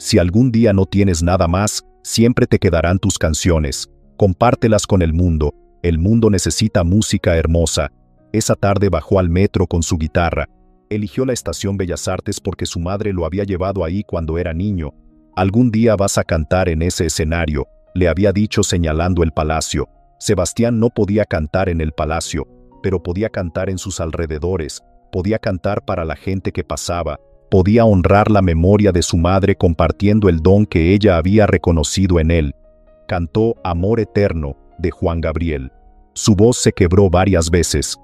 Si algún día no tienes nada más, siempre te quedarán tus canciones. Compártelas con el mundo necesita música hermosa. Esa tarde bajó al metro con su guitarra. Eligió la estación Bellas Artes porque su madre lo había llevado ahí cuando era niño. Algún día vas a cantar en ese escenario, le había dicho señalando el palacio. Sebastián no podía cantar en el palacio, pero podía cantar en sus alrededores, podía cantar para la gente que pasaba, podía honrar la memoria de su madre compartiendo el don que ella había reconocido en él. Cantó Amor Eterno, de Juan Gabriel. Su voz se quebró varias veces,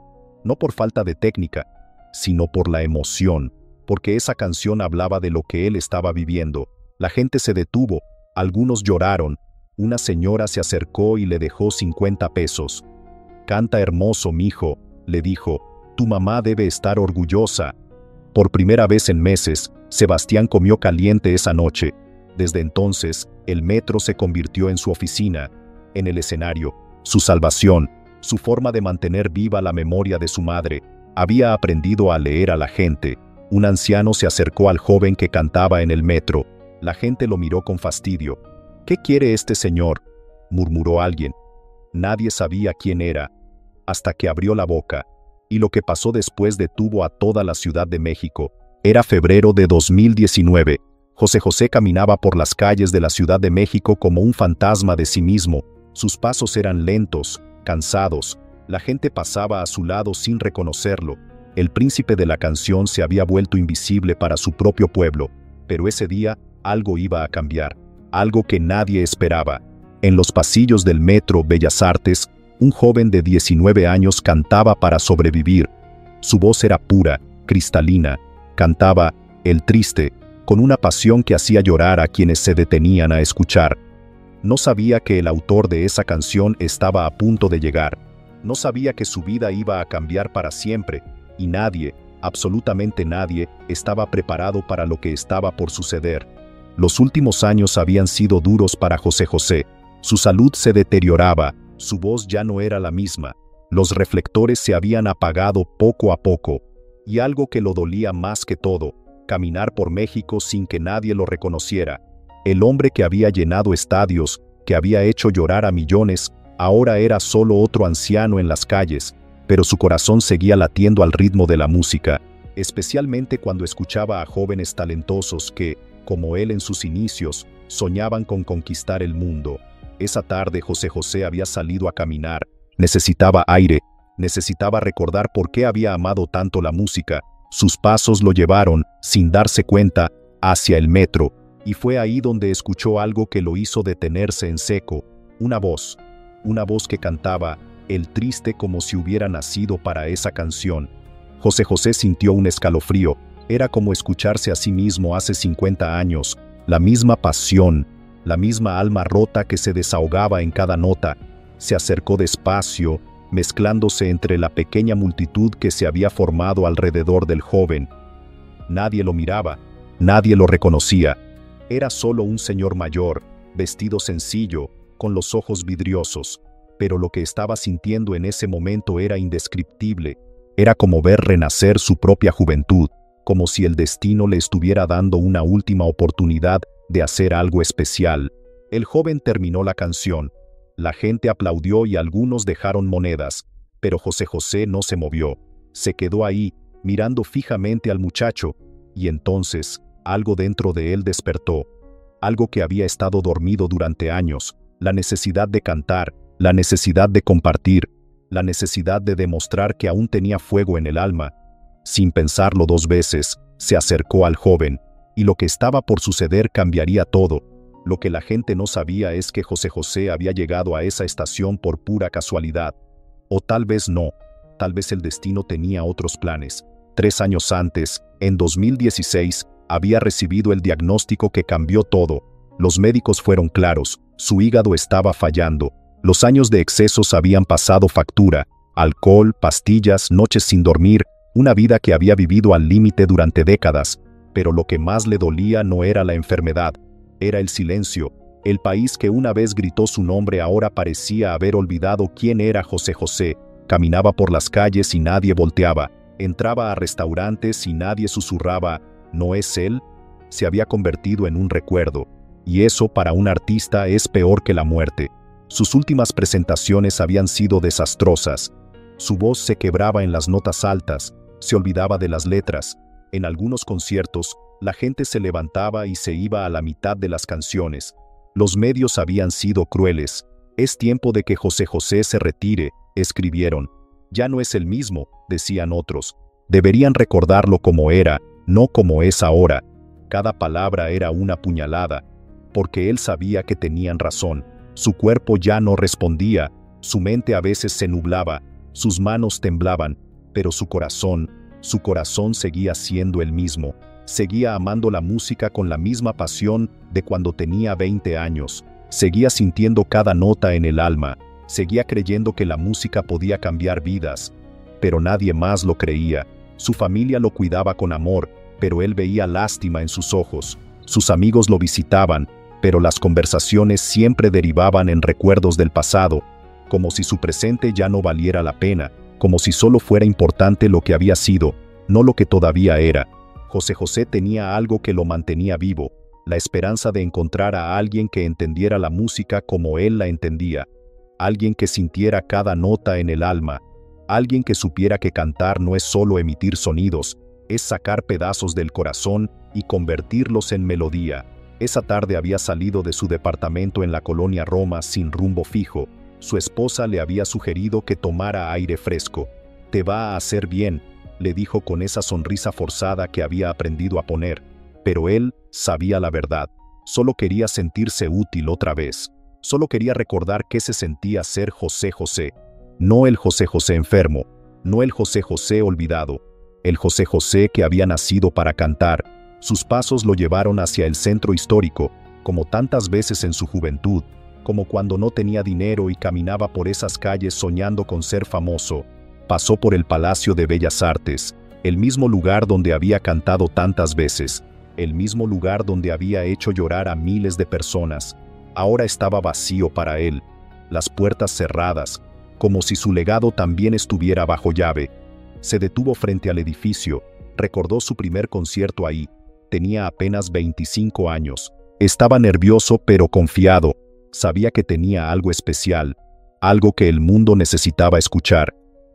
no por falta de técnica, sino por la emoción, porque esa canción hablaba de lo que él estaba viviendo. La gente se detuvo, algunos lloraron, una señora se acercó y le dejó 50 pesos. Canta hermoso, mijo, le dijo, tu mamá debe estar orgullosa. Por primera vez en meses, Sebastián comió caliente esa noche. Desde entonces, el metro se convirtió en su oficina, en el escenario, su salvación, su forma de mantener viva la memoria de su madre. Había aprendido a leer a la gente. Un anciano se acercó al joven que cantaba en el metro. La gente lo miró con fastidio. ¿Qué quiere este señor?, murmuró alguien. Nadie sabía quién era, hasta que abrió la boca. Y lo que pasó después detuvo a toda la Ciudad de México. Era febrero de 2019. José José caminaba por las calles de la Ciudad de México como un fantasma de sí mismo. Sus pasos eran lentos, cansados. La gente pasaba a su lado sin reconocerlo. El príncipe de la canción se había vuelto invisible para su propio pueblo. Pero ese día, algo iba a cambiar. Algo que nadie esperaba. En los pasillos del metro Bellas Artes, un joven de 19 años cantaba para sobrevivir. Su voz era pura, cristalina. Cantaba El Triste, con una pasión que hacía llorar a quienes se detenían a escuchar. No sabía que el autor de esa canción estaba a punto de llegar. No sabía que su vida iba a cambiar para siempre, y nadie, absolutamente nadie, estaba preparado para lo que estaba por suceder. Los últimos años habían sido duros para José José. Su salud se deterioraba, su voz ya no era la misma. Los reflectores se habían apagado poco a poco. Y algo que lo dolía más que todo, caminar por México sin que nadie lo reconociera. El hombre que había llenado estadios, que había hecho llorar a millones, ahora era solo otro anciano en las calles, pero su corazón seguía latiendo al ritmo de la música, especialmente cuando escuchaba a jóvenes talentosos que, como él en sus inicios, soñaban con conquistar el mundo. Esa tarde José José había salido a caminar, necesitaba aire, necesitaba recordar por qué había amado tanto la música. Sus pasos lo llevaron, sin darse cuenta, hacia el metro, y fue ahí donde escuchó algo que lo hizo detenerse en seco, una voz que cantaba El Triste como si hubiera nacido para esa canción. José José sintió un escalofrío, era como escucharse a sí mismo hace 50 años, la misma pasión, la misma alma rota que se desahogaba en cada nota. Se acercó despacio, mezclándose entre la pequeña multitud que se había formado alrededor del joven. Nadie lo miraba, nadie lo reconocía. Era solo un señor mayor, vestido sencillo, con los ojos vidriosos. Pero lo que estaba sintiendo en ese momento era indescriptible. Era como ver renacer su propia juventud, como si el destino le estuviera dando una última oportunidad de hacer algo especial. El joven terminó la canción. La gente aplaudió y algunos dejaron monedas, pero José José no se movió. Se quedó ahí, mirando fijamente al muchacho, y entonces, algo dentro de él despertó. Algo que había estado dormido durante años, la necesidad de cantar, la necesidad de compartir, la necesidad de demostrar que aún tenía fuego en el alma. Sin pensarlo dos veces, se acercó al joven, y lo que estaba por suceder cambiaría todo. Lo que la gente no sabía es que José José había llegado a esa estación por pura casualidad. O tal vez no, tal vez el destino tenía otros planes. 3 años antes, en 2016, había recibido el diagnóstico que cambió todo. Los médicos fueron claros, su hígado estaba fallando. Los años de excesos habían pasado factura, alcohol, pastillas, noches sin dormir, una vida que había vivido al límite durante décadas. Pero lo que más le dolía no era la enfermedad, era el silencio. El país que una vez gritó su nombre ahora parecía haber olvidado quién era José José. Caminaba por las calles y nadie volteaba. Entraba a restaurantes y nadie susurraba, ¿no es él? se había convertido en un recuerdo, y eso para un artista es peor que la muerte. Sus últimas presentaciones habían sido desastrosas. Su voz se quebraba en las notas altas, se olvidaba de las letras. En algunos conciertos, la gente se levantaba y se iba a la mitad de las canciones. Los medios habían sido crueles. Es tiempo de que José José se retire, escribieron. Ya no es el mismo, decían otros. Deberían recordarlo como era, no como es ahora. Cada palabra era una puñalada, porque él sabía que tenían razón. Su cuerpo ya no respondía, su mente a veces se nublaba, sus manos temblaban, pero su corazón seguía siendo el mismo. Seguía amando la música con la misma pasión de cuando tenía 20 años. Seguía sintiendo cada nota en el alma. Seguía creyendo que la música podía cambiar vidas. Pero nadie más lo creía. Su familia lo cuidaba con amor, pero él veía lástima en sus ojos. Sus amigos lo visitaban, pero las conversaciones siempre derivaban en recuerdos del pasado, como si su presente ya no valiera la pena, como si solo fuera importante lo que había sido, no lo que todavía era. José José tenía algo que lo mantenía vivo, la esperanza de encontrar a alguien que entendiera la música como él la entendía, alguien que sintiera cada nota en el alma, alguien que supiera que cantar no es solo emitir sonidos, es sacar pedazos del corazón y convertirlos en melodía. Esa tarde había salido de su departamento en la colonia Roma sin rumbo fijo. Su esposa le había sugerido que tomara aire fresco. «Te va a hacer bien», le dijo con esa sonrisa forzada que había aprendido a poner. Pero él sabía la verdad. Solo quería sentirse útil otra vez. Solo quería recordar qué se sentía ser José José. No el José José enfermo, no el José José olvidado. El José José que había nacido para cantar. Sus pasos lo llevaron hacia el centro histórico, como tantas veces en su juventud, como cuando no tenía dinero y caminaba por esas calles soñando con ser famoso. Pasó por el Palacio de Bellas Artes, el mismo lugar donde había cantado tantas veces, el mismo lugar donde había hecho llorar a miles de personas. Ahora estaba vacío para él, las puertas cerradas, como si su legado también estuviera bajo llave. Se detuvo frente al edificio, recordó su primer concierto ahí. Tenía apenas 25 años. Estaba nervioso pero confiado. Sabía que tenía algo especial, algo que el mundo necesitaba escuchar.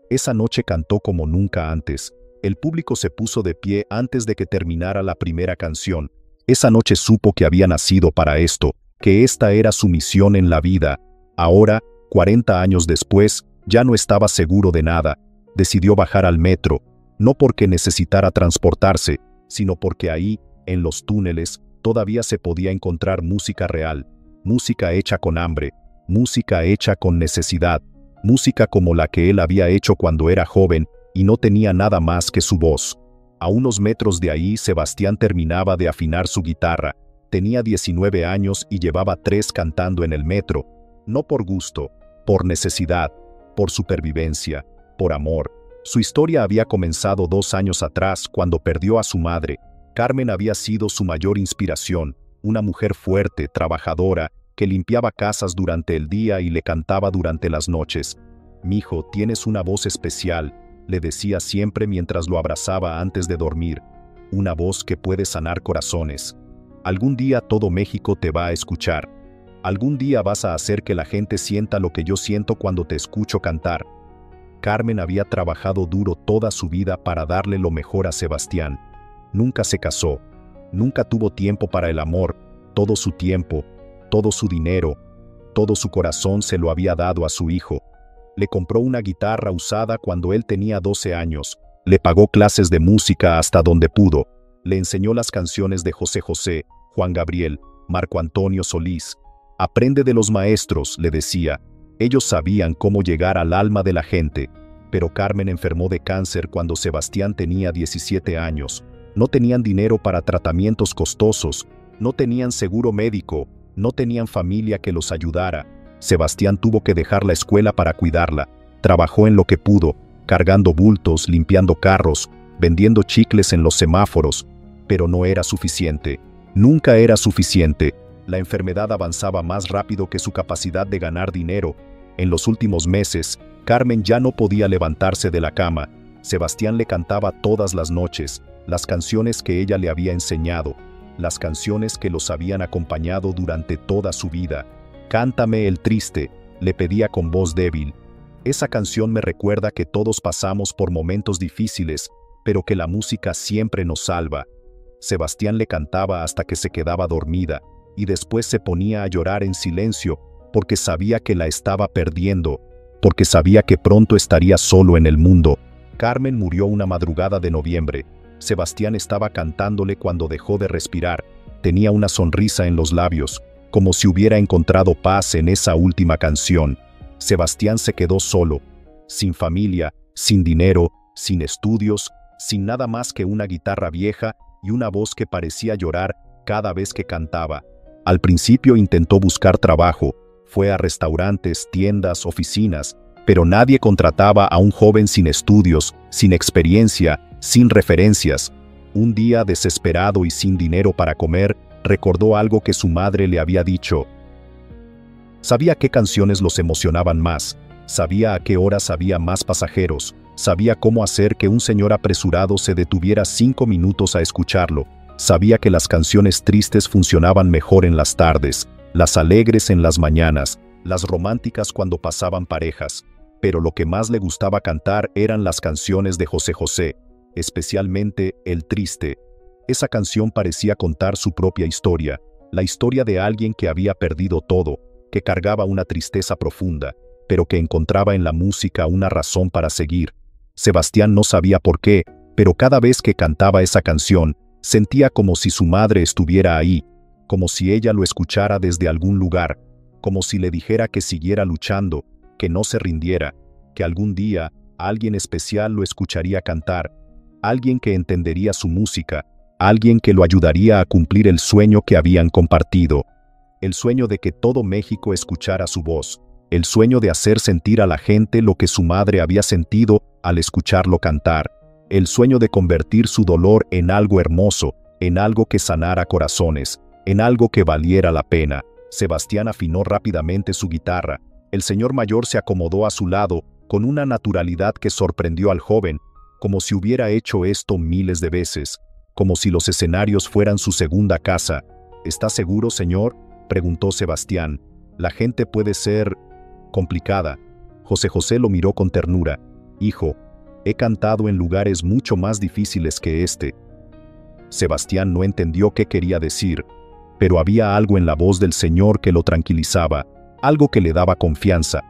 Esa noche cantó como nunca antes. El público se puso de pie antes de que terminara la primera canción. Esa noche supo que había nacido para esto, que esta era su misión en la vida. Ahora, 40 años después, ya no estaba seguro de nada. Decidió bajar al metro, no porque necesitara transportarse, sino porque ahí, en los túneles, todavía se podía encontrar música real, música hecha con hambre, música hecha con necesidad, música como la que él había hecho cuando era joven y no tenía nada más que su voz. A unos metros de ahí, Sebastián terminaba de afinar su guitarra. Tenía 19 años y llevaba 3 cantando en el metro, no por gusto, por necesidad, por supervivencia, por amor. Su historia había comenzado 2 años atrás cuando perdió a su madre. Carmen había sido su mayor inspiración, una mujer fuerte, trabajadora, que limpiaba casas durante el día y le cantaba durante las noches. «Mijo, tienes una voz especial», le decía siempre mientras lo abrazaba antes de dormir. «Una voz que puede sanar corazones. Algún día todo México te va a escuchar. Algún día vas a hacer que la gente sienta lo que yo siento cuando te escucho cantar». Carmen había trabajado duro toda su vida para darle lo mejor a Sebastián. Nunca se casó, nunca tuvo tiempo para el amor. Todo su tiempo, todo su dinero, todo su corazón se lo había dado a su hijo. Le compró una guitarra usada cuando él tenía 12 años. Le pagó clases de música hasta donde pudo. Le enseñó las canciones de José José, Juan Gabriel, Marco Antonio Solís. «Aprende de los maestros», le decía. Ellos sabían cómo llegar al alma de la gente. Pero Carmen enfermó de cáncer cuando Sebastián tenía 17 años. No tenían dinero para tratamientos costosos, no tenían seguro médico, no tenían familia que los ayudara. Sebastián tuvo que dejar la escuela para cuidarla. Trabajó en lo que pudo, cargando bultos, limpiando carros, vendiendo chicles en los semáforos. Pero no era suficiente. Nunca era suficiente. La enfermedad avanzaba más rápido que su capacidad de ganar dinero. En los últimos meses, Carmen ya no podía levantarse de la cama. Sebastián le cantaba todas las noches, las canciones que ella le había enseñado. las canciones que los habían acompañado durante toda su vida. «Cántame el triste», le pedía con voz débil. «Esa canción me recuerda que todos pasamos por momentos difíciles, pero que la música siempre nos salva». Sebastián le cantaba hasta que se quedaba dormida, y después se ponía a llorar en silencio, porque sabía que la estaba perdiendo, porque sabía que pronto estaría solo en el mundo. Carmen murió una madrugada de noviembre. Sebastián estaba cantándole cuando dejó de respirar. Tenía una sonrisa en los labios, como si hubiera encontrado paz en esa última canción. Sebastián se quedó solo, sin familia, sin dinero, sin estudios, sin nada más que una guitarra vieja y una voz que parecía llorar cada vez que cantaba. Al principio intentó buscar trabajo, fue a restaurantes, tiendas, oficinas, pero nadie contrataba a un joven sin estudios, sin experiencia, sin referencias. Un día, desesperado y sin dinero para comer, recordó algo que su madre le había dicho. Sabía qué canciones los emocionaban más, sabía a qué horas había más pasajeros, sabía cómo hacer que un señor apresurado se detuviera 5 minutos a escucharlo, sabía que las canciones tristes funcionaban mejor en las tardes, las alegres en las mañanas, las románticas cuando pasaban parejas, pero lo que más le gustaba cantar eran las canciones de José José, especialmente El Triste. Esa canción parecía contar su propia historia, la historia de alguien que había perdido todo, que cargaba una tristeza profunda, pero que encontraba en la música una razón para seguir. Sebastián no sabía por qué, pero cada vez que cantaba esa canción, sentía como si su madre estuviera ahí, como si ella lo escuchara desde algún lugar, como si le dijera que siguiera luchando, que no se rindiera, que algún día alguien especial lo escucharía cantar, alguien que entendería su música, alguien que lo ayudaría a cumplir el sueño que habían compartido, el sueño de que todo México escuchara su voz, el sueño de hacer sentir a la gente lo que su madre había sentido al escucharlo cantar, el sueño de convertir su dolor en algo hermoso, en algo que sanara corazones, en algo que valiera la pena. Sebastián afinó rápidamente su guitarra. El señor mayor se acomodó a su lado con una naturalidad que sorprendió al joven, como si hubiera hecho esto miles de veces, como si los escenarios fueran su segunda casa. ¿Está seguro, señor?, preguntó Sebastián. La gente puede ser complicada. José José lo miró con ternura. Hijo, he cantado en lugares mucho más difíciles que este. Sebastián no entendió qué quería decir, pero había algo en la voz del señor que lo tranquilizaba, algo que le daba confianza.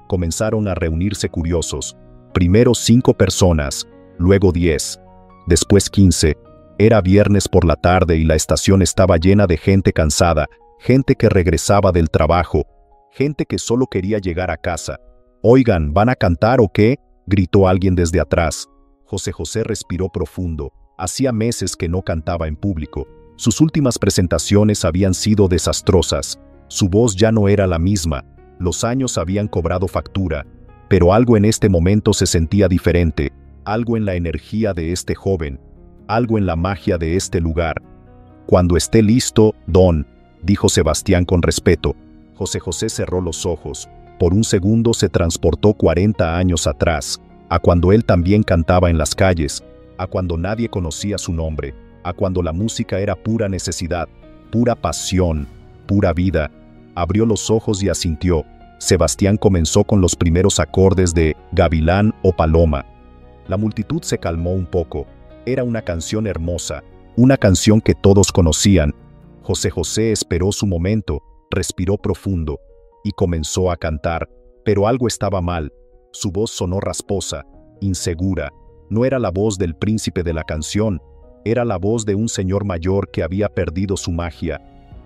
Comenzaron a reunirse curiosos. Primero 5 personas, luego 10, después 15. Era viernes por la tarde y la estación estaba llena de gente cansada, gente que regresaba del trabajo, gente que solo quería llegar a casa. «Oigan, ¿van a cantar o qué?», gritó alguien desde atrás. José José respiró profundo. Hacía meses que no cantaba en público. Sus últimas presentaciones habían sido desastrosas. Su voz ya no era la misma. Los años habían cobrado factura. Pero algo en este momento se sentía diferente. Algo en la energía de este joven. Algo en la magia de este lugar. «Cuando esté listo, don», dijo Sebastián con respeto. José José cerró los ojos. Por un segundo se transportó 40 años atrás, a cuando él también cantaba en las calles, a cuando nadie conocía su nombre, a cuando la música era pura necesidad, pura pasión, pura vida. Abrió los ojos y asintió. Sebastián comenzó con los primeros acordes de Gavilán o Paloma. La multitud se calmó un poco. Era una canción hermosa, una canción que todos conocían. José José esperó su momento, respiró profundo y comenzó a cantar, pero algo estaba mal. Su voz sonó rasposa, insegura. No era la voz del príncipe de la canción, era la voz de un señor mayor que había perdido su magia.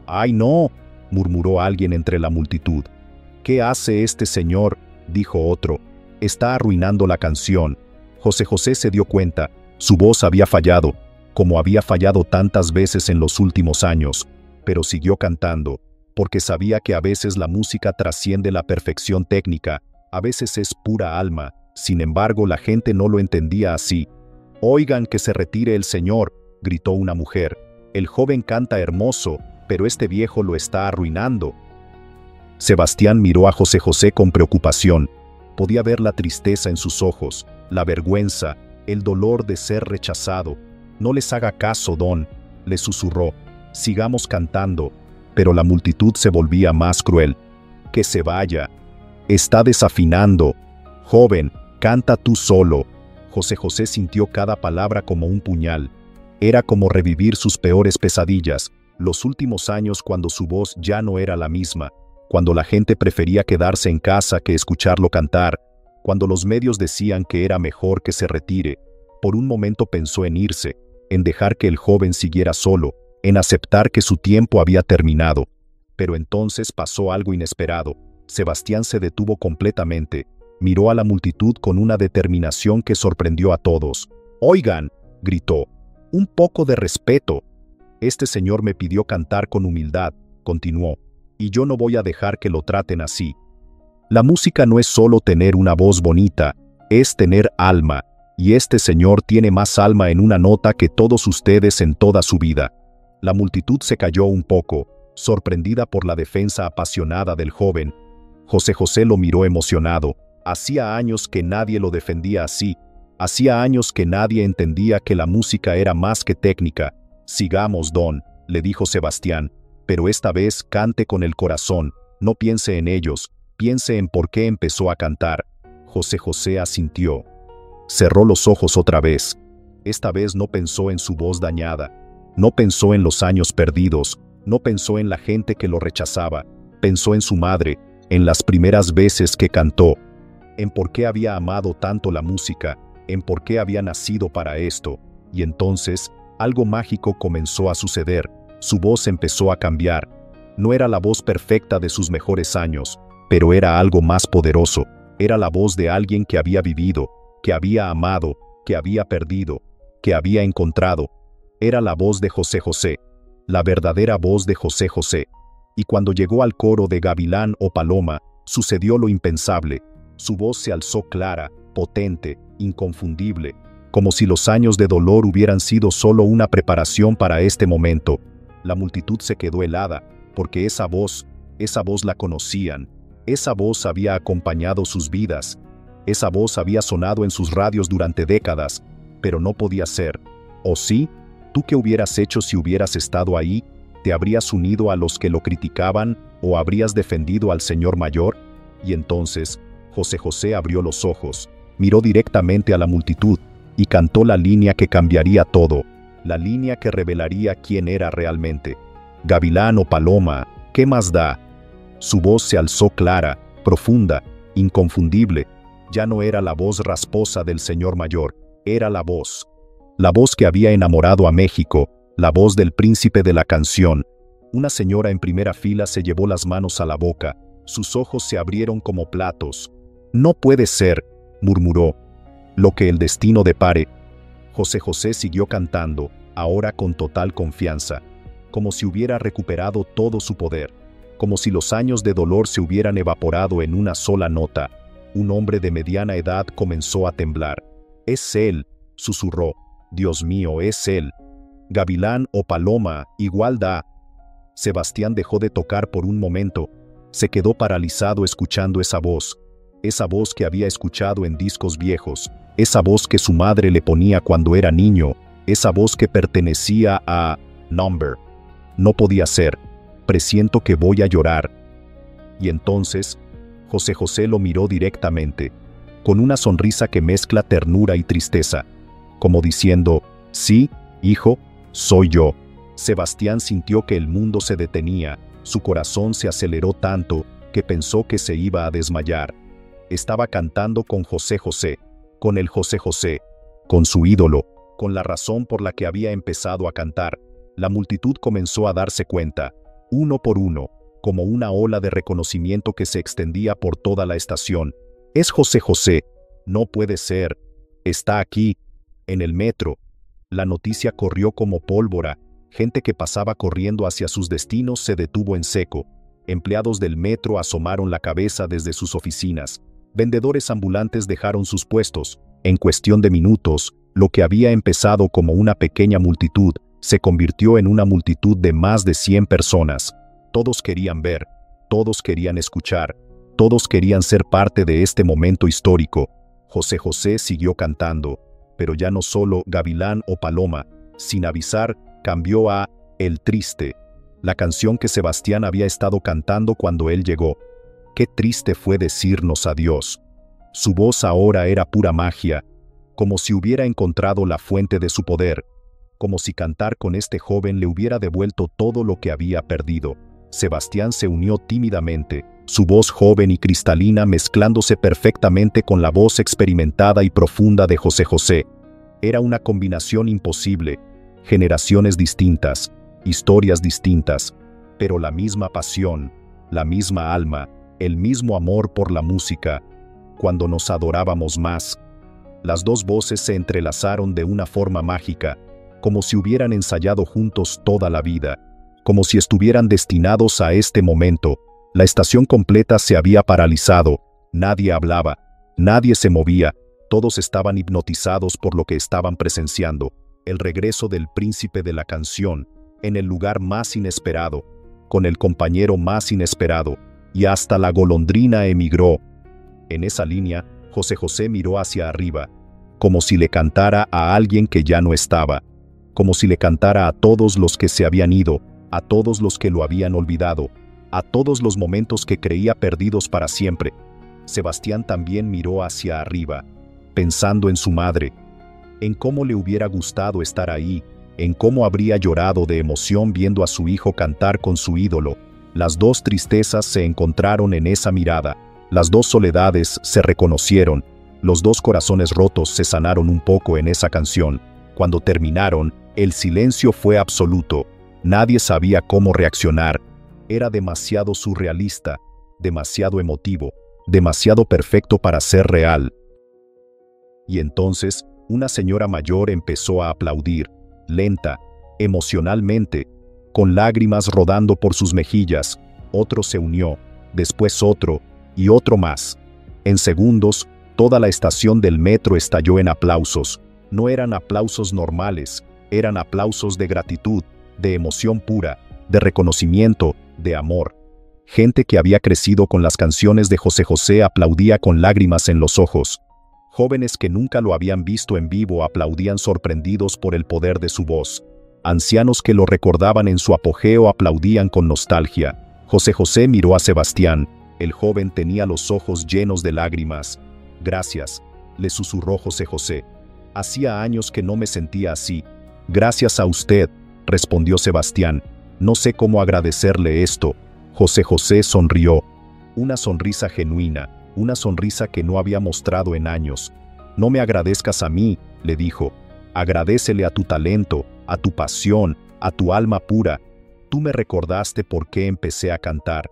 «¡Ay, no!», murmuró alguien entre la multitud. «¿Qué hace este señor?», dijo otro. «Está arruinando la canción». José José se dio cuenta, su voz había fallado, como había fallado tantas veces en los últimos años, pero siguió cantando, porque sabía que a veces la música trasciende la perfección técnica, a veces es pura alma. Sin embargo, la gente no lo entendía así. «Oigan, que se retire el señor», gritó una mujer. «El joven canta hermoso, pero este viejo lo está arruinando». Sebastián miró a José José con preocupación. Podía ver la tristeza en sus ojos, la vergüenza, el dolor de ser rechazado. «No les haga caso, don», le susurró. sigamos cantando. Pero la multitud se volvía más cruel. Que se vaya. Está desafinando. Joven, canta tú solo. José José sintió cada palabra como un puñal. Era como revivir sus peores pesadillas, los últimos años cuando su voz ya no era la misma, cuando la gente prefería quedarse en casa que escucharlo cantar, cuando los medios decían que era mejor que se retire. Por un momento pensó en irse, en dejar que el joven siguiera solo, en aceptar que su tiempo había terminado. Pero entonces pasó algo inesperado. Sebastián se detuvo completamente, miró a la multitud con una determinación que sorprendió a todos. «Oigan», gritó, «un poco de respeto. Este señor me pidió cantar con humildad», continuó, «y yo no voy a dejar que lo traten así. La música no es solo tener una voz bonita, es tener alma, y este señor tiene más alma en una nota que todos ustedes en toda su vida». La multitud se calló un poco, sorprendida por la defensa apasionada del joven. José José lo miró emocionado. Hacía años que nadie lo defendía así. Hacía años que nadie entendía que la música era más que técnica. «Sigamos, don», le dijo Sebastián, «pero esta vez cante con el corazón, no piense en ellos, piense en por qué empezó a cantar». José José asintió. Cerró los ojos otra vez. Esta vez no pensó en su voz dañada. No pensó en los años perdidos, no pensó en la gente que lo rechazaba, pensó en su madre, en las primeras veces que cantó, en por qué había amado tanto la música, en por qué había nacido para esto, y entonces algo mágico comenzó a suceder, su voz empezó a cambiar. No era la voz perfecta de sus mejores años, pero era algo más poderoso, era la voz de alguien que había vivido, que había amado, que había perdido, que había encontrado. Era la voz de José José, la verdadera voz de José José. Y cuando llegó al coro de Gavilán o Paloma, sucedió lo impensable. Su voz se alzó clara, potente, inconfundible, como si los años de dolor hubieran sido solo una preparación para este momento. La multitud se quedó helada, porque esa voz la conocían. Esa voz había acompañado sus vidas. Esa voz había sonado en sus radios durante décadas, pero no podía ser. ¿O sí? ¿Tú qué hubieras hecho si hubieras estado ahí? ¿Te habrías unido a los que lo criticaban o habrías defendido al señor mayor? Y entonces, José José abrió los ojos, miró directamente a la multitud y cantó la línea que cambiaría todo, la línea que revelaría quién era realmente. Gavilán o Paloma, ¿qué más da? Su voz se alzó clara, profunda, inconfundible. Ya no era la voz rasposa del señor mayor, era la voz que había enamorado a México, la voz del príncipe de la canción. Una señora en primera fila se llevó las manos a la boca, sus ojos se abrieron como platos. «No puede ser», murmuró, «lo que el destino depare». José José siguió cantando, ahora con total confianza, como si hubiera recuperado todo su poder, como si los años de dolor se hubieran evaporado en una sola nota. Un hombre de mediana edad comenzó a temblar. «Es él», susurró, «Dios mío, es él. Gavilán o Paloma, igual da». Sebastián dejó de tocar por un momento. Se quedó paralizado escuchando esa voz que había escuchado en discos viejos, esa voz que su madre le ponía cuando era niño, esa voz que pertenecía a Number. No podía ser. «Presiento que voy a llorar». Y entonces, José José lo miró directamente, con una sonrisa que mezcla ternura y tristeza, como diciendo, «Sí, hijo, soy yo». Sebastián sintió que el mundo se detenía, su corazón se aceleró tanto que pensó que se iba a desmayar. Estaba cantando con José José, con el José José, con su ídolo, con la razón por la que había empezado a cantar. La multitud comenzó a darse cuenta, uno por uno, como una ola de reconocimiento que se extendía por toda la estación. «Es José José. No puede ser. Está aquí, en el metro». La noticia corrió como pólvora. Gente que pasaba corriendo hacia sus destinos se detuvo en seco. Empleados del metro asomaron la cabeza desde sus oficinas. Vendedores ambulantes dejaron sus puestos. En cuestión de minutos, lo que había empezado como una pequeña multitud se convirtió en una multitud de más de 100 personas. Todos querían ver, todos querían escuchar, todos querían ser parte de este momento histórico. José José siguió cantando, pero ya no solo Gavilán o Paloma. Sin avisar, cambió a El Triste, la canción que Sebastián había estado cantando cuando él llegó. Qué triste fue decirnos adiós. Su voz ahora era pura magia, como si hubiera encontrado la fuente de su poder, como si cantar con este joven le hubiera devuelto todo lo que había perdido. Sebastián se unió tímidamente, su voz joven y cristalina mezclándose perfectamente con la voz experimentada y profunda de José José. Era una combinación imposible, generaciones distintas, historias distintas, pero la misma pasión, la misma alma, el mismo amor por la música. Cuando nos adorábamos más, las dos voces se entrelazaron de una forma mágica, como si hubieran ensayado juntos toda la vida, como si estuvieran destinados a este momento. La estación completa se había paralizado, nadie hablaba, nadie se movía, todos estaban hipnotizados por lo que estaban presenciando, el regreso del príncipe de la canción, en el lugar más inesperado, con el compañero más inesperado, y hasta la golondrina emigró. En esa línea, José José miró hacia arriba, como si le cantara a alguien que ya no estaba, como si le cantara a todos los que se habían ido, a todos los que lo habían olvidado, a todos los momentos que creía perdidos para siempre. Sebastián también miró hacia arriba, pensando en su madre, en cómo le hubiera gustado estar ahí, en cómo habría llorado de emoción viendo a su hijo cantar con su ídolo. Las dos tristezas se encontraron en esa mirada, las dos soledades se reconocieron, los dos corazones rotos se sanaron un poco en esa canción. Cuando terminaron, el silencio fue absoluto, nadie sabía cómo reaccionar. Era demasiado surrealista, demasiado emotivo, demasiado perfecto para ser real. Y entonces, una señora mayor empezó a aplaudir, lenta, emocionalmente, con lágrimas rodando por sus mejillas. Otro se unió, después otro, y otro más. En segundos, toda la estación del metro estalló en aplausos. No eran aplausos normales, eran aplausos de gratitud, de emoción pura, de reconocimiento, de amor. Gente que había crecido con las canciones de José José aplaudía con lágrimas en los ojos. Jóvenes que nunca lo habían visto en vivo aplaudían sorprendidos por el poder de su voz. Ancianos que lo recordaban en su apogeo aplaudían con nostalgia. José José miró a Sebastián. El joven tenía los ojos llenos de lágrimas. «Gracias», le susurró José José. «Hacía años que no me sentía así». «Gracias a usted», respondió Sebastián. «No sé cómo agradecerle esto». José José sonrió. Una sonrisa genuina, una sonrisa que no había mostrado en años. «No me agradezcas a mí», le dijo. «Agradécele a tu talento, a tu pasión, a tu alma pura. Tú me recordaste por qué empecé a cantar».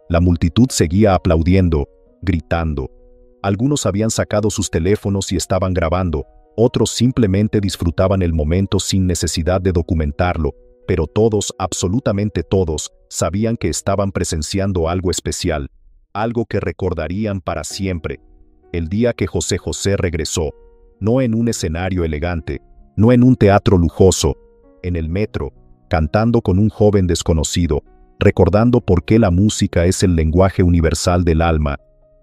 La multitud seguía aplaudiendo, gritando. Algunos habían sacado sus teléfonos y estaban grabando, otros simplemente disfrutaban el momento sin necesidad de documentarlo, pero todos, absolutamente todos, sabían que estaban presenciando algo especial, algo que recordarían para siempre. El día que José José regresó, no en un escenario elegante, no en un teatro lujoso, en el metro, cantando con un joven desconocido, recordando por qué la música es el lenguaje universal del alma.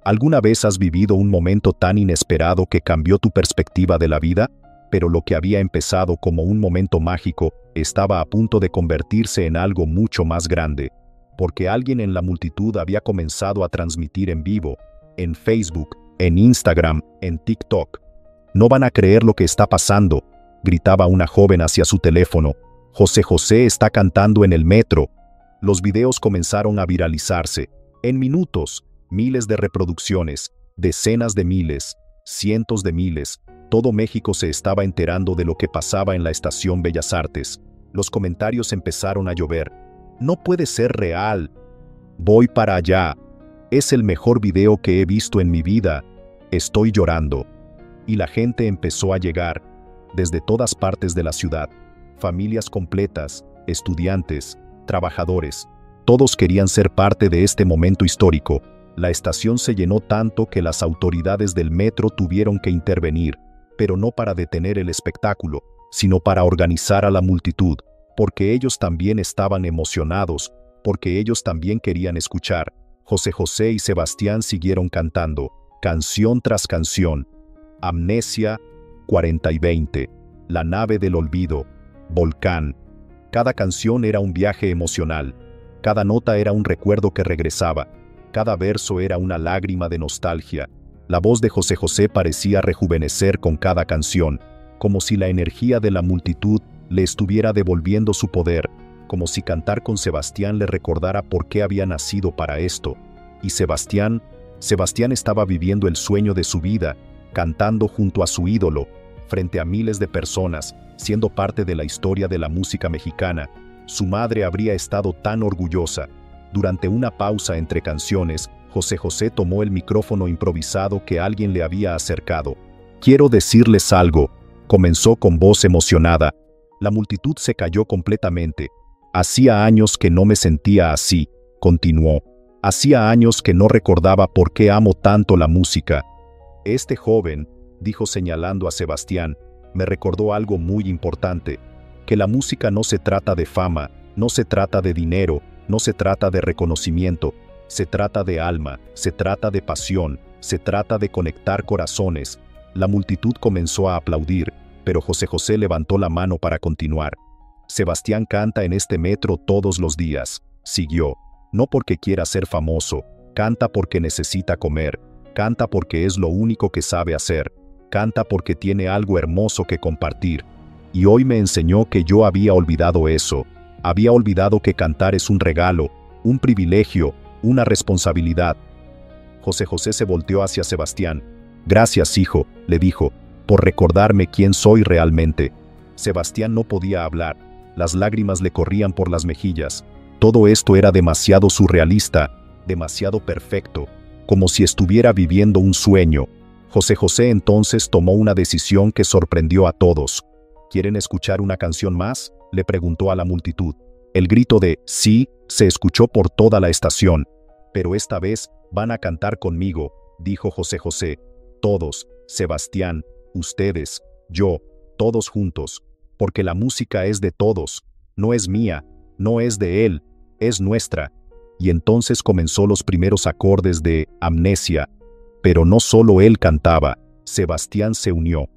¿Alguna vez has vivido un momento tan inesperado que cambió tu perspectiva de la vida? Pero lo que había empezado como un momento mágico estaba a punto de convertirse en algo mucho más grande, porque alguien en la multitud había comenzado a transmitir en vivo, en Facebook, en Instagram, en TikTok. «No van a creer lo que está pasando», gritaba una joven hacia su teléfono. «José José está cantando en el metro». Los videos comenzaron a viralizarse. En minutos, miles de reproducciones, decenas de miles, cientos de miles. Todo México se estaba enterando de lo que pasaba en la estación Bellas Artes. Los comentarios empezaron a llover. «No puede ser real. Voy para allá. Es el mejor video que he visto en mi vida. Estoy llorando». Y la gente empezó a llegar, desde todas partes de la ciudad. Familias completas, estudiantes, trabajadores. Todos querían ser parte de este momento histórico. La estación se llenó tanto que las autoridades del metro tuvieron que intervenir, pero no para detener el espectáculo, sino para organizar a la multitud, porque ellos también estaban emocionados, porque ellos también querían escuchar. José José y Sebastián siguieron cantando, canción tras canción. Amnesia, 40 y 20, La nave del olvido, Volcán. Cada canción era un viaje emocional. Cada nota era un recuerdo que regresaba. Cada verso era una lágrima de nostalgia. La voz de José José parecía rejuvenecer con cada canción, como si la energía de la multitud le estuviera devolviendo su poder, como si cantar con Sebastián le recordara por qué había nacido para esto. Y Sebastián estaba viviendo el sueño de su vida, cantando junto a su ídolo, frente a miles de personas, siendo parte de la historia de la música mexicana. Su madre habría estado tan orgullosa. Durante una pausa entre canciones, José José tomó el micrófono improvisado que alguien le había acercado. «Quiero decirles algo», comenzó con voz emocionada. La multitud se calló completamente. «Hacía años que no me sentía así», continuó. «Hacía años que no recordaba por qué amo tanto la música». «Este joven», dijo señalando a Sebastián, «me recordó algo muy importante, que la música no se trata de fama, no se trata de dinero, no se trata de reconocimiento, se trata de alma, se trata de pasión, se trata de conectar corazones». La multitud comenzó a aplaudir, pero José José levantó la mano para continuar. «Sebastián canta en este metro todos los días», siguió. «No porque quiera ser famoso, canta porque necesita comer, canta porque es lo único que sabe hacer, canta porque tiene algo hermoso que compartir. Y hoy me enseñó que yo había olvidado eso, había olvidado que cantar es un regalo, un privilegio, una responsabilidad». José José se volteó hacia Sebastián. «Gracias, hijo», le dijo, «por recordarme quién soy realmente». Sebastián no podía hablar. Las lágrimas le corrían por las mejillas. Todo esto era demasiado surrealista, demasiado perfecto, como si estuviera viviendo un sueño. José José entonces tomó una decisión que sorprendió a todos. «¿Quieren escuchar una canción más?», le preguntó a la multitud. El grito de «sí» se escuchó por toda la estación. «Pero esta vez van a cantar conmigo», dijo José José. «Todos, Sebastián, ustedes, yo, todos juntos, porque la música es de todos, no es mía, no es de él, es nuestra». Y entonces comenzó los primeros acordes de Amnesia. Pero no solo él cantaba, Sebastián se unió.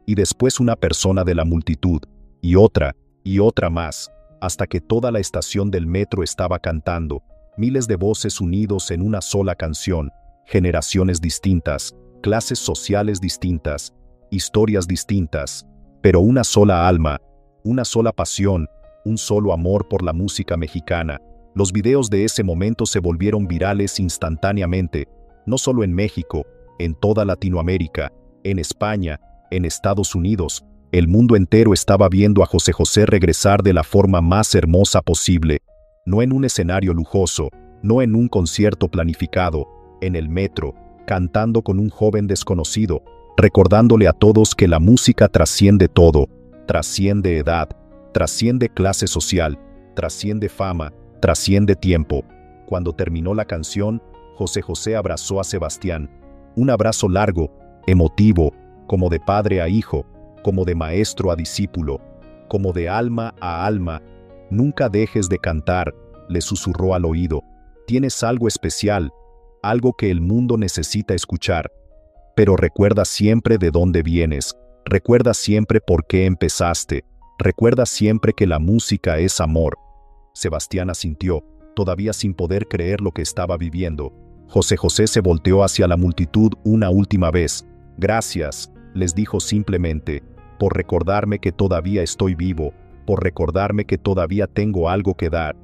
Y después una persona de la multitud, y otra más, hasta que toda la estación del metro estaba cantando, miles de voces unidos en una sola canción, generaciones distintas, clases sociales distintas, historias distintas, pero una sola alma, una sola pasión, un solo amor por la música mexicana. Los videos de ese momento se volvieron virales instantáneamente, no solo en México, en toda Latinoamérica, en España, en Estados Unidos. El mundo entero estaba viendo a José José regresar de la forma más hermosa posible, no en un escenario lujoso, no en un concierto planificado, en el metro, cantando con un joven desconocido, recordándole a todos que la música trasciende todo, trasciende edad, trasciende clase social, trasciende fama, trasciende tiempo. Cuando terminó la canción, José José abrazó a Sebastián. Un abrazo largo, emotivo, como de padre a hijo, como de maestro a discípulo, como de alma a alma. «Nunca dejes de cantar», le susurró al oído. «Tienes algo especial, algo que el mundo necesita escuchar. Pero recuerda siempre de dónde vienes, recuerda siempre por qué empezaste, recuerda siempre que la música es amor». Sebastián asintió, todavía sin poder creer lo que estaba viviendo. José José se volteó hacia la multitud una última vez. «Gracias», les dijo simplemente, «por recordarme que todavía estoy vivo, por recordarme que todavía tengo algo que dar.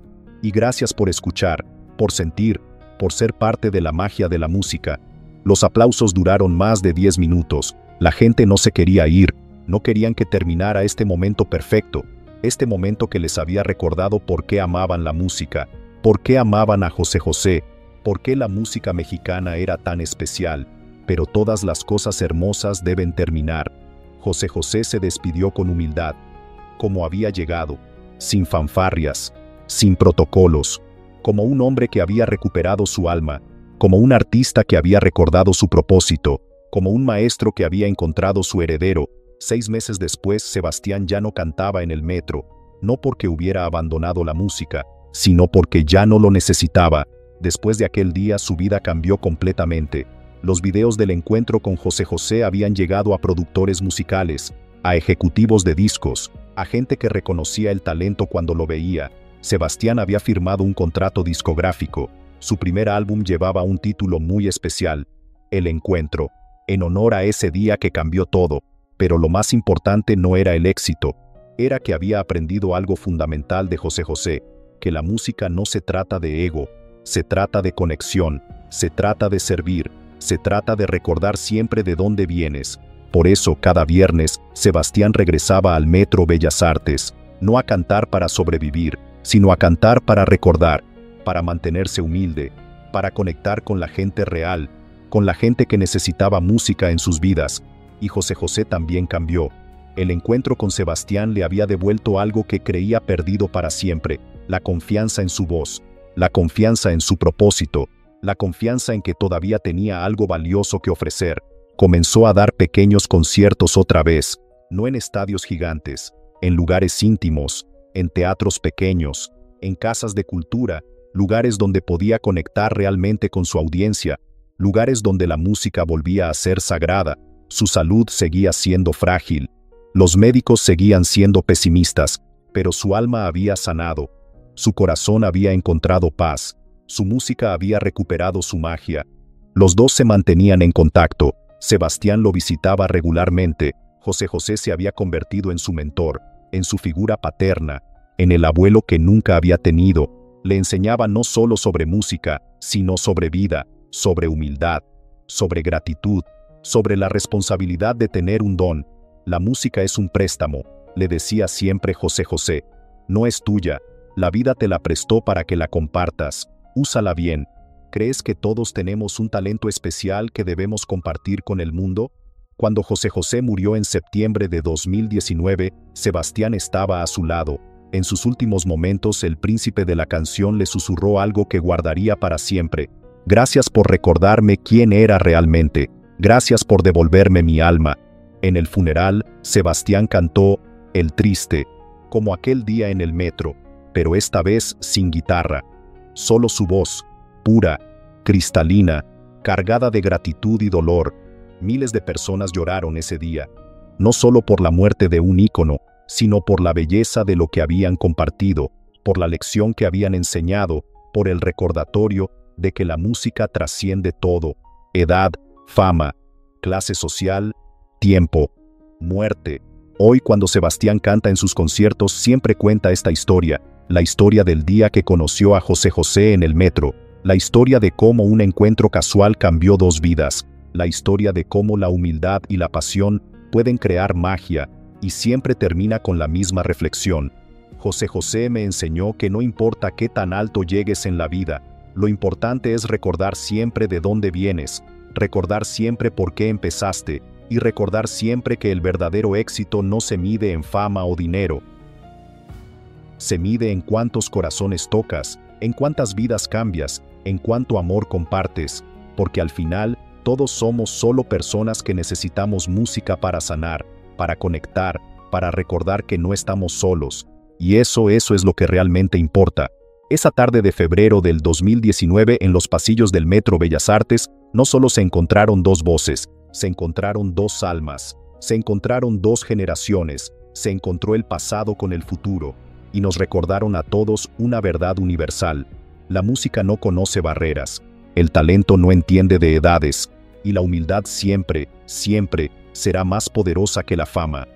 Y gracias por escuchar, por sentir, por ser parte de la magia de la música». Los aplausos duraron más de 10 minutos. La gente no se quería ir, no querían que terminara este momento perfecto, este momento que les había recordado por qué amaban la música, por qué amaban a José José, por qué la música mexicana era tan especial. Pero todas las cosas hermosas deben terminar. José José se despidió con humildad, como había llegado, sin fanfarrias, sin protocolos, como un hombre que había recuperado su alma, como un artista que había recordado su propósito, como un maestro que había encontrado su heredero. 6 meses después, Sebastián ya no cantaba en el metro, no porque hubiera abandonado la música, sino porque ya no lo necesitaba. Después de aquel día su vida cambió completamente. Los videos del encuentro con José José habían llegado a productores musicales, a ejecutivos de discos, a gente que reconocía el talento cuando lo veía. Sebastián había firmado un contrato discográfico. Su primer álbum llevaba un título muy especial, El Encuentro, en honor a ese día que cambió todo. Pero lo más importante no era el éxito, era que había aprendido algo fundamental de José José, que la música no se trata de ego, se trata de conexión, se trata de servir, se trata de recordar siempre de dónde vienes. Por eso, cada viernes, Sebastián regresaba al Metro Bellas Artes, no a cantar para sobrevivir, sino a cantar para recordar, para mantenerse humilde, para conectar con la gente real, con la gente que necesitaba música en sus vidas. Y José José también cambió. El encuentro con Sebastián le había devuelto algo que creía perdido para siempre: la confianza en su voz, la confianza en su propósito, la confianza en que todavía tenía algo valioso que ofrecer. Comenzó a dar pequeños conciertos otra vez, no en estadios gigantes, en lugares íntimos, en teatros pequeños, en casas de cultura, lugares donde podía conectar realmente con su audiencia, lugares donde la música volvía a ser sagrada. Su salud seguía siendo frágil, los médicos seguían siendo pesimistas, pero su alma había sanado, su corazón había encontrado paz, su música había recuperado su magia. Los dos se mantenían en contacto. Sebastián lo visitaba regularmente. José José se había convertido en su mentor, en su figura paterna, en el abuelo que nunca había tenido. Le enseñaba no solo sobre música, sino sobre vida, sobre humildad, sobre gratitud, sobre la responsabilidad de tener un don. La música es un préstamo, le decía siempre José José. No es tuya, la vida te la prestó para que la compartas. Úsala bien. ¿Crees que todos tenemos un talento especial que debemos compartir con el mundo? Cuando José José murió en septiembre de 2019, Sebastián estaba a su lado. En sus últimos momentos, el príncipe de la canción le susurró algo que guardaría para siempre. Gracias por recordarme quién era realmente. Gracias por devolverme mi alma. En el funeral, Sebastián cantó El Triste, como aquel día en el metro, pero esta vez sin guitarra. Solo su voz, pura, cristalina, cargada de gratitud y dolor. Miles de personas lloraron ese día, no solo por la muerte de un ícono, sino por la belleza de lo que habían compartido, por la lección que habían enseñado, por el recordatorio de que la música trasciende todo: edad, fama, clase social, tiempo, muerte. Hoy, cuando Sebastián canta en sus conciertos, siempre cuenta esta historia, la historia del día que conoció a José José en el metro, la historia de cómo un encuentro casual cambió dos vidas, la historia de cómo la humildad y la pasión pueden crear magia, y siempre termina con la misma reflexión. José José me enseñó que no importa qué tan alto llegues en la vida, lo importante es recordar siempre de dónde vienes, recordar siempre por qué empezaste, y recordar siempre que el verdadero éxito no se mide en fama o dinero. Se mide en cuántos corazones tocas, en cuántas vidas cambias, en cuánto amor compartes, porque al final, todos somos solo personas que necesitamos música para sanar, para conectar, para recordar que no estamos solos. Y eso es lo que realmente importa. Esa tarde de febrero del 2019, en los pasillos del Metro Bellas Artes, no solo se encontraron dos voces, se encontraron dos almas, se encontraron dos generaciones, se encontró el pasado con el futuro, y nos recordaron a todos una verdad universal. La música no conoce barreras, el talento no entiende de edades, y la humildad siempre, siempre será más poderosa que la fama.